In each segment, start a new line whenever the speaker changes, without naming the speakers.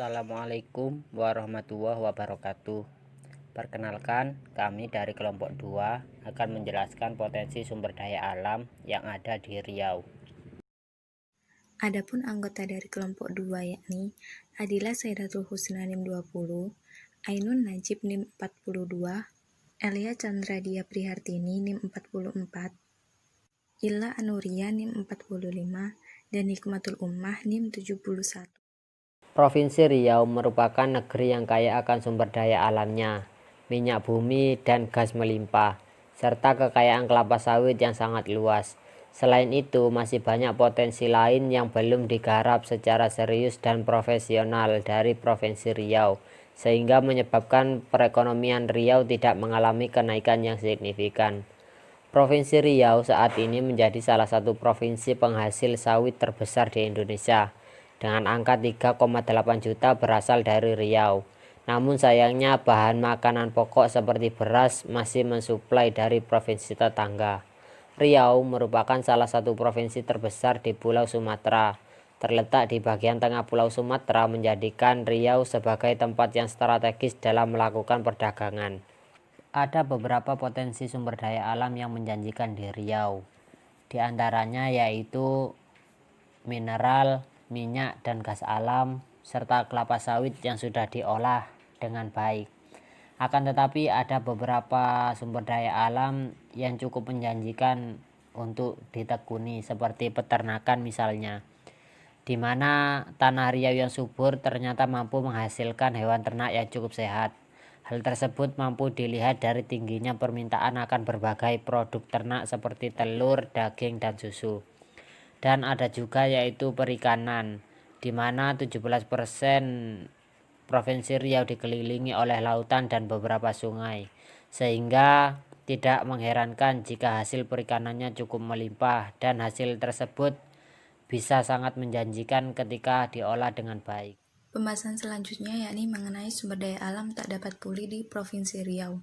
Assalamualaikum warahmatullahi wabarakatuh. Perkenalkan, kami dari kelompok 2 akan menjelaskan potensi sumber daya alam yang ada di Riau.
Adapun anggota dari kelompok 2 yakni Adila Saidatul Husna NIM 20, Ainun Najib NIM 42, Elia Chandra Dia Prihartini NIM 44, Illa Anuria NIM 45, dan Nikmatul Ummah NIM 71.
Provinsi Riau merupakan negeri yang kaya akan sumber daya alamnya, minyak bumi dan gas melimpah, serta kekayaan kelapa sawit yang sangat luas. Selain itu, masih banyak potensi lain yang belum digarap secara serius dan profesional dari Provinsi Riau, sehingga menyebabkan perekonomian Riau tidak mengalami kenaikan yang signifikan. Provinsi Riau saat ini menjadi salah satu provinsi penghasil sawit terbesar di Indonesia, dengan angka 3,8 juta berasal dari Riau. Namun sayangnya bahan makanan pokok seperti beras masih mensuplai dari provinsi tetangga. Riau merupakan salah satu provinsi terbesar di Pulau Sumatera. Terletak di bagian tengah Pulau Sumatera menjadikan Riau sebagai tempat yang strategis dalam melakukan perdagangan. Ada beberapa potensi sumber daya alam yang menjanjikan di Riau. Di antaranya yaitu mineral, minyak dan gas alam, serta kelapa sawit yang sudah diolah dengan baik. Akan tetapi ada beberapa sumber daya alam yang cukup menjanjikan untuk ditekuni, seperti peternakan misalnya, di mana tanah Riau yang subur ternyata mampu menghasilkan hewan ternak yang cukup sehat. Hal tersebut mampu dilihat dari tingginya permintaan akan berbagai produk ternak seperti telur, daging, dan susu. Dan ada juga yaitu perikanan, di mana 17% Provinsi Riau dikelilingi oleh lautan dan beberapa sungai, sehingga tidak mengherankan jika hasil perikanannya cukup melimpah dan hasil tersebut bisa sangat menjanjikan ketika diolah dengan baik.
Pembahasan selanjutnya yakni mengenai sumber daya alam tak dapat pulih di Provinsi Riau.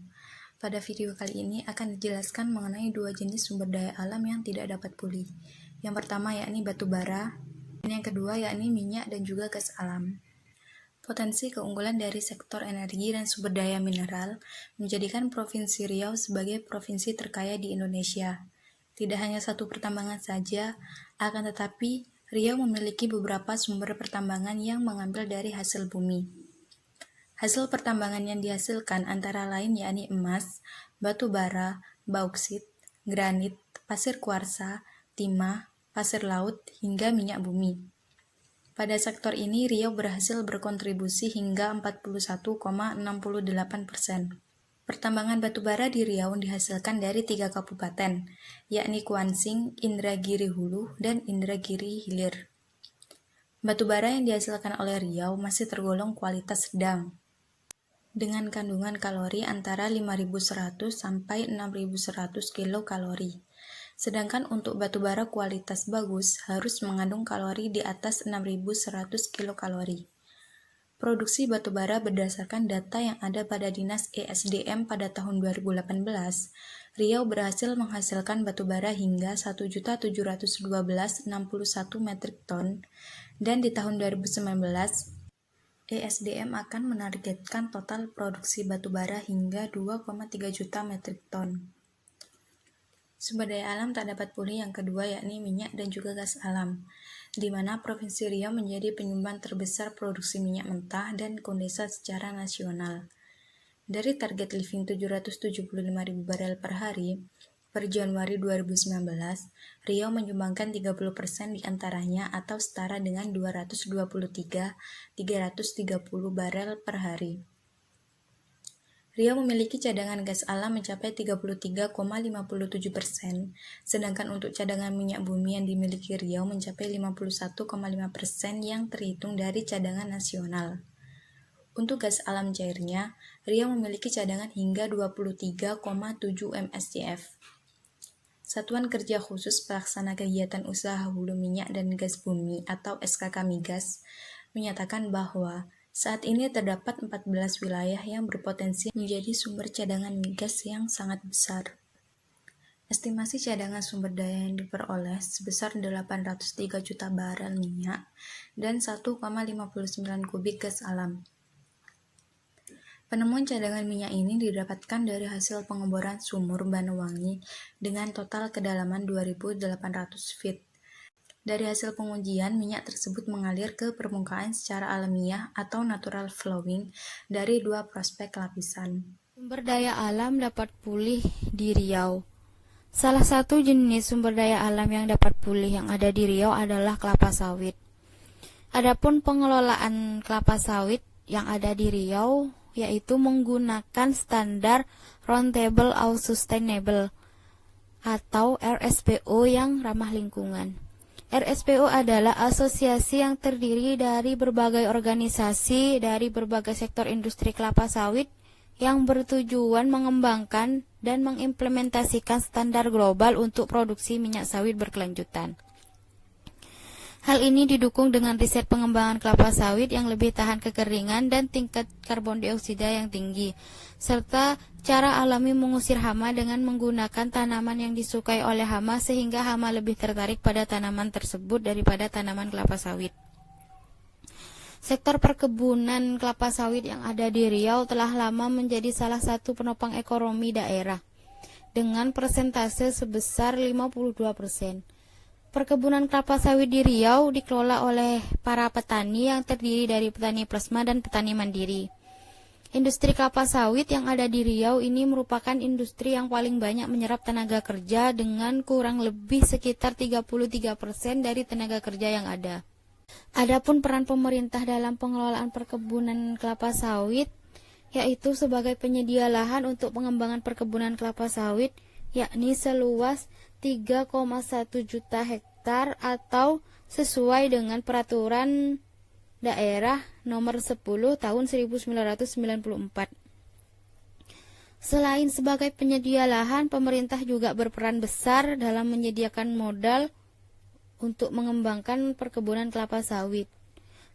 Pada video kali ini akan dijelaskan mengenai dua jenis sumber daya alam yang tidak dapat pulih. Yang pertama yakni batu bara, dan yang kedua yakni minyak dan juga gas alam. Potensi keunggulan dari sektor energi dan sumber daya mineral menjadikan Provinsi Riau sebagai provinsi terkaya di Indonesia. Tidak hanya satu pertambangan saja, akan tetapi Riau memiliki beberapa sumber pertambangan yang mengambil dari hasil bumi. Hasil pertambangan yang dihasilkan antara lain yakni emas, batu bara, bauksit, granit, pasir kuarsa, timah, pasir laut, hingga minyak bumi. Pada sektor ini, Riau berhasil berkontribusi hingga 41,68%. Pertambangan batubara di Riau dihasilkan dari 3 kabupaten, yakni Kuansing, Indragiri Hulu, dan Indragiri Hilir. Batubara yang dihasilkan oleh Riau masih tergolong kualitas sedang, dengan kandungan kalori antara 5.100 sampai 6.100 kilokalori. Sedangkan untuk batubara kualitas bagus harus mengandung kalori di atas 6.100 kilokalori. Produksi batubara berdasarkan data yang ada pada Dinas ESDM pada tahun 2018, Riau berhasil menghasilkan batubara hingga 1.712.061 metrik ton, dan di tahun 2019, ESDM akan menargetkan total produksi batubara hingga 2,3 juta metrik ton. Sumber daya alam tak dapat pulih yang kedua yakni minyak dan juga gas alam, di mana Provinsi Riau menjadi penyumbang terbesar produksi minyak mentah dan kondensat secara nasional. Dari target living 775.000 barel per hari, per Januari 2019, Riau menyumbangkan 30% diantaranya atau setara dengan 223.330 barel per hari. Riau memiliki cadangan gas alam mencapai 33,57%, sedangkan untuk cadangan minyak bumi yang dimiliki Riau mencapai 51,5% yang terhitung dari cadangan nasional. Untuk gas alam cairnya, Riau memiliki cadangan hingga 23,7 mscf. Satuan Kerja Khusus Pelaksana Kegiatan Usaha Hulu Minyak dan Gas Bumi atau SKK Migas menyatakan bahwa saat ini terdapat 14 wilayah yang berpotensi menjadi sumber cadangan migas yang sangat besar. Estimasi cadangan sumber daya yang diperoleh sebesar 803 juta barel minyak dan 1,59 kubik gas alam. Penemuan cadangan minyak ini didapatkan dari hasil pengeboran sumur Banyuwangi dengan total kedalaman 2.800 feet. Dari hasil pengujian, minyak tersebut mengalir ke permukaan secara alamiah atau natural flowing dari dua prospek lapisan.
Sumber daya alam dapat pulih di Riau. Salah satu jenis sumber daya alam yang dapat pulih yang ada di Riau adalah kelapa sawit. Adapun pengelolaan kelapa sawit yang ada di Riau yaitu menggunakan standar Roundtable on Sustainable atau RSPO yang ramah lingkungan. RSPO adalah asosiasi yang terdiri dari berbagai organisasi dari berbagai sektor industri kelapa sawit yang bertujuan mengembangkan dan mengimplementasikan standar global untuk produksi minyak sawit berkelanjutan. Hal ini didukung dengan riset pengembangan kelapa sawit yang lebih tahan kekeringan dan tingkat karbon dioksida yang tinggi, serta cara alami mengusir hama dengan menggunakan tanaman yang disukai oleh hama sehingga hama lebih tertarik pada tanaman tersebut daripada tanaman kelapa sawit. Sektor perkebunan kelapa sawit yang ada di Riau telah lama menjadi salah satu penopang ekonomi daerah, dengan persentase sebesar 52%. Perkebunan kelapa sawit di Riau dikelola oleh para petani yang terdiri dari petani plasma dan petani mandiri. Industri kelapa sawit yang ada di Riau ini merupakan industri yang paling banyak menyerap tenaga kerja dengan kurang lebih sekitar 33% dari tenaga kerja yang ada. Adapun peran pemerintah dalam pengelolaan perkebunan kelapa sawit yaitu sebagai penyedia lahan untuk pengembangan perkebunan kelapa sawit, yakni seluas 3,1 juta hektar atau sesuai dengan peraturan daerah nomor 10 tahun 1994. Selain sebagai penyedia lahan, pemerintah juga berperan besar dalam menyediakan modal untuk mengembangkan perkebunan kelapa sawit.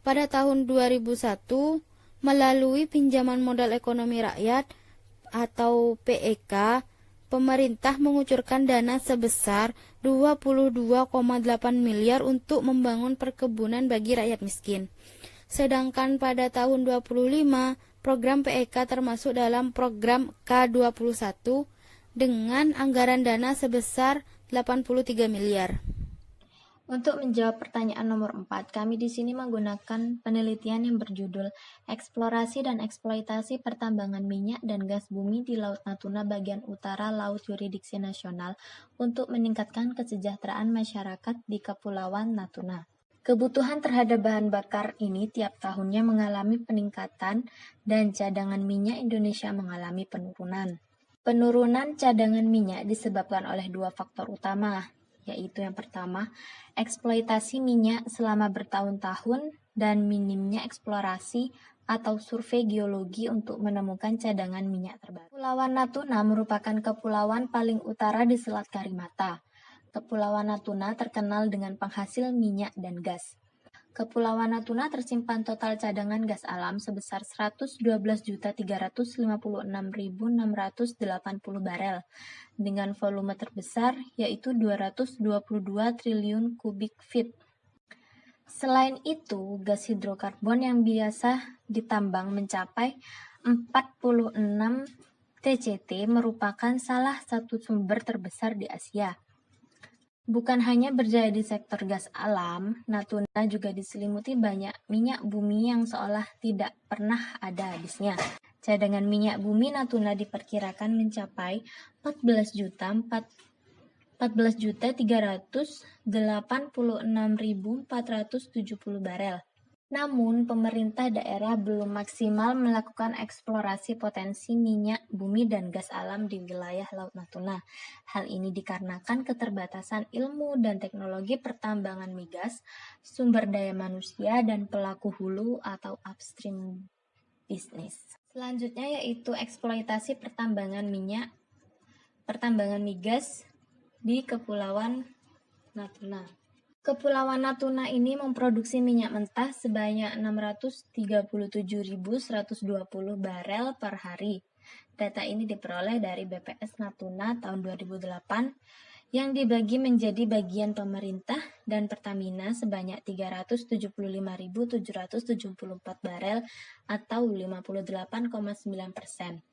Pada tahun 2001, melalui pinjaman modal ekonomi rakyat atau PEK, pemerintah mengucurkan dana sebesar 22,8 miliar untuk membangun perkebunan bagi rakyat miskin. Sedangkan pada tahun 2025, program PEK termasuk dalam program K21 dengan anggaran dana sebesar 83 miliar.
Untuk menjawab pertanyaan nomor 4, kami di sini menggunakan penelitian yang berjudul Eksplorasi dan Eksploitasi Pertambangan Minyak dan Gas Bumi di Laut Natuna bagian utara Laut Yurisdiksi Nasional untuk meningkatkan kesejahteraan masyarakat di Kepulauan Natuna. Kebutuhan terhadap bahan bakar ini tiap tahunnya mengalami peningkatan dan cadangan minyak Indonesia mengalami penurunan. Penurunan cadangan minyak disebabkan oleh dua faktor utama, yaitu yang pertama, eksploitasi minyak selama bertahun-tahun dan minimnya eksplorasi atau survei geologi untuk menemukan cadangan minyak terbaru. Kepulauan Natuna merupakan kepulauan paling utara di Selat Karimata. Kepulauan Natuna terkenal dengan penghasil minyak dan gas. Kepulauan Natuna tersimpan total cadangan gas alam sebesar 112.356.680 barel dengan volume terbesar yaitu 222 triliun kubik feet. Selain itu, gas hidrokarbon yang biasa ditambang mencapai 46 TCT merupakan salah satu sumber terbesar di Asia. Bukan hanya berjaya di sektor gas alam, Natuna juga diselimuti banyak minyak bumi yang seolah tidak pernah ada habisnya. Cadangan minyak bumi Natuna diperkirakan mencapai 14.386.470 barel. Namun, pemerintah daerah belum maksimal melakukan eksplorasi potensi minyak bumi dan gas alam di wilayah Laut Natuna. Hal ini dikarenakan keterbatasan ilmu dan teknologi pertambangan migas, sumber daya manusia, dan pelaku hulu atau upstream bisnis. Selanjutnya yaitu eksploitasi pertambangan migas di Kepulauan Natuna. Kepulauan Natuna ini memproduksi minyak mentah sebanyak 637.120 barel per hari. Data ini diperoleh dari BPS Natuna tahun 2008 yang dibagi menjadi bagian pemerintah dan Pertamina sebanyak 375.774 barel atau 58,9%.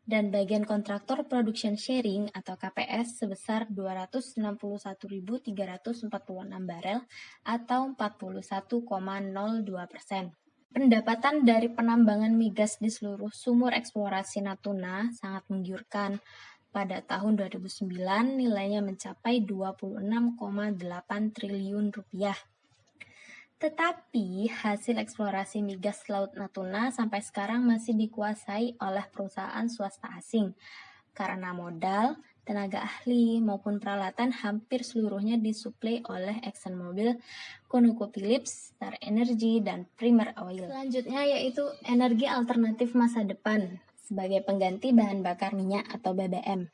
Dan bagian kontraktor production sharing atau KPS sebesar 261.346 barel atau 41,02%. Pendapatan dari penambangan migas di seluruh sumur eksplorasi Natuna sangat menggiurkan. Pada tahun 2009 nilainya mencapai 26,8 triliun rupiah. Tetapi hasil eksplorasi migas Laut Natuna sampai sekarang masih dikuasai oleh perusahaan swasta asing karena modal, tenaga ahli, maupun peralatan hampir seluruhnya disuplai oleh ExxonMobil, ConocoPhillips, Star Energy, dan Premier Oil. Selanjutnya yaitu energi alternatif masa depan sebagai pengganti bahan bakar minyak atau BBM.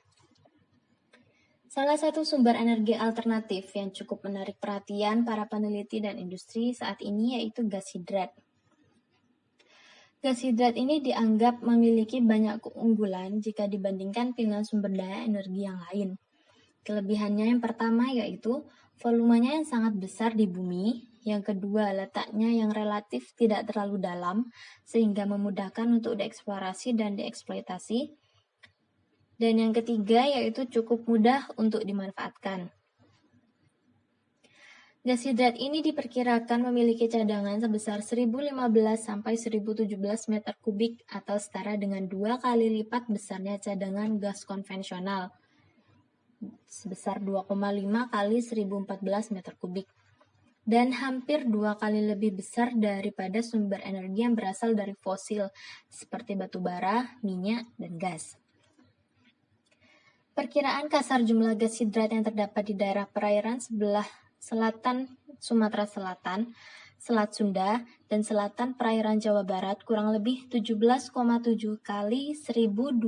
Salah satu sumber energi alternatif yang cukup menarik perhatian para peneliti dan industri saat ini yaitu gas hidrat. Gas hidrat ini dianggap memiliki banyak keunggulan jika dibandingkan pilihan sumber daya energi yang lain. Kelebihannya yang pertama yaitu volumenya yang sangat besar di bumi, yang kedua letaknya yang relatif tidak terlalu dalam sehingga memudahkan untuk dieksplorasi dan dieksploitasi, dan yang ketiga yaitu cukup mudah untuk dimanfaatkan. Gas hidrat ini diperkirakan memiliki cadangan sebesar 1015 sampai 1017 meter kubik atau setara dengan 2 kali lipat besarnya cadangan gas konvensional sebesar 2,5 kali 1014 meter kubik dan hampir 2 kali lebih besar daripada sumber energi yang berasal dari fosil seperti batu bara, minyak, dan gas. Perkiraan kasar jumlah gas hidrat yang terdapat di daerah perairan sebelah selatan Sumatera Selatan, Selat Sunda, dan selatan perairan Jawa Barat kurang lebih 17,7 kali 1012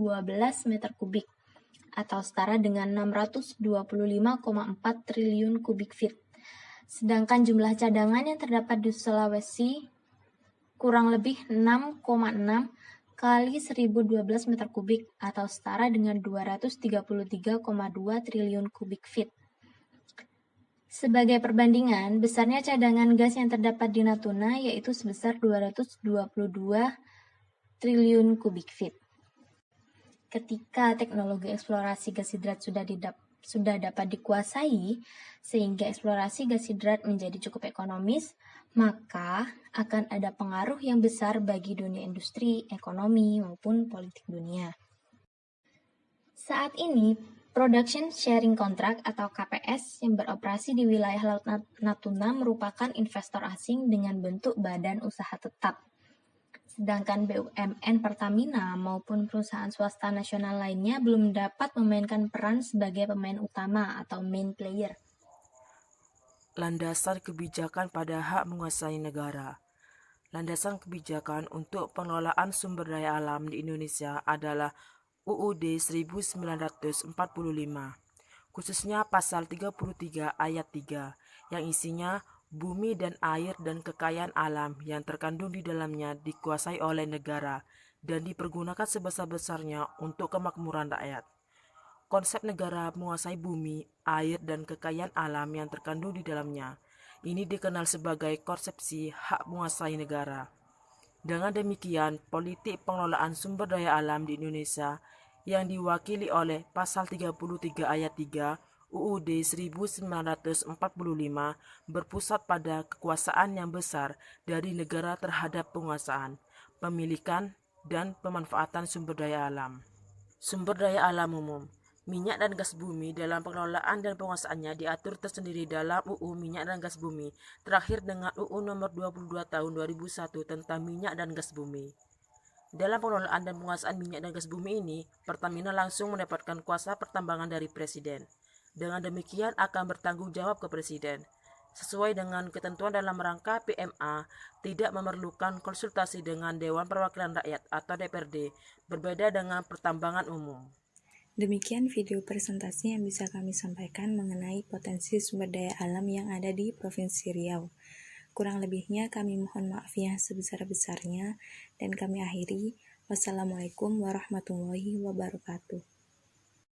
meter kubik atau setara dengan 625,4 triliun kubik feet. Sedangkan jumlah cadangan yang terdapat di Sulawesi kurang lebih 6,6 kali 1012 meter kubik atau setara dengan 233,2 triliun kubik feet. Sebagai perbandingan, besarnya cadangan gas yang terdapat di Natuna yaitu sebesar 222 triliun kubik feet. Ketika teknologi eksplorasi gas hidrat sudah dapat dikuasai, sehingga eksplorasi gas hidrat menjadi cukup ekonomis, maka akan ada pengaruh yang besar bagi dunia industri, ekonomi, maupun politik dunia. Saat ini, Production Sharing Contract atau KPS yang beroperasi di wilayah Laut Natuna merupakan investor asing dengan bentuk badan usaha tetap. Sedangkan BUMN Pertamina maupun perusahaan swasta nasional lainnya belum dapat memainkan peran sebagai pemain utama atau main player.
Landasan kebijakan pada hak menguasai negara. Landasan kebijakan untuk pengelolaan sumber daya alam di Indonesia adalah UUD 1945, khususnya pasal 33 ayat 3, yang isinya bumi dan air dan kekayaan alam yang terkandung di dalamnya dikuasai oleh negara dan dipergunakan sebesar-besarnya untuk kemakmuran rakyat. Konsep negara menguasai bumi, air, dan kekayaan alam yang terkandung di dalamnya. Ini dikenal sebagai konsepsi hak menguasai negara. Dengan demikian, politik pengelolaan sumber daya alam di Indonesia yang diwakili oleh pasal 33 ayat 3 UUD 1945 berpusat pada kekuasaan yang besar dari negara terhadap penguasaan, pemilikan, dan pemanfaatan sumber daya alam. Sumber daya alam umum. Minyak dan gas bumi dalam pengelolaan dan penguasaannya diatur tersendiri dalam UU Minyak dan Gas Bumi, terakhir dengan UU Nomor 22 Tahun 2001 tentang minyak dan gas bumi. Dalam pengelolaan dan penguasaan minyak dan gas bumi ini, Pertamina langsung mendapatkan kuasa pertambangan dari Presiden. Dengan demikian akan bertanggung jawab ke Presiden. Sesuai dengan ketentuan dalam rangka PMA, tidak memerlukan konsultasi dengan Dewan Perwakilan Rakyat atau DPRD, berbeda dengan pertambangan umum.
Demikian video presentasi yang bisa kami sampaikan mengenai potensi sumber daya alam yang ada di Provinsi Riau. Kurang lebihnya kami mohon maaf yang sebesar-besarnya dan kami akhiri. Wassalamualaikum warahmatullahi wabarakatuh.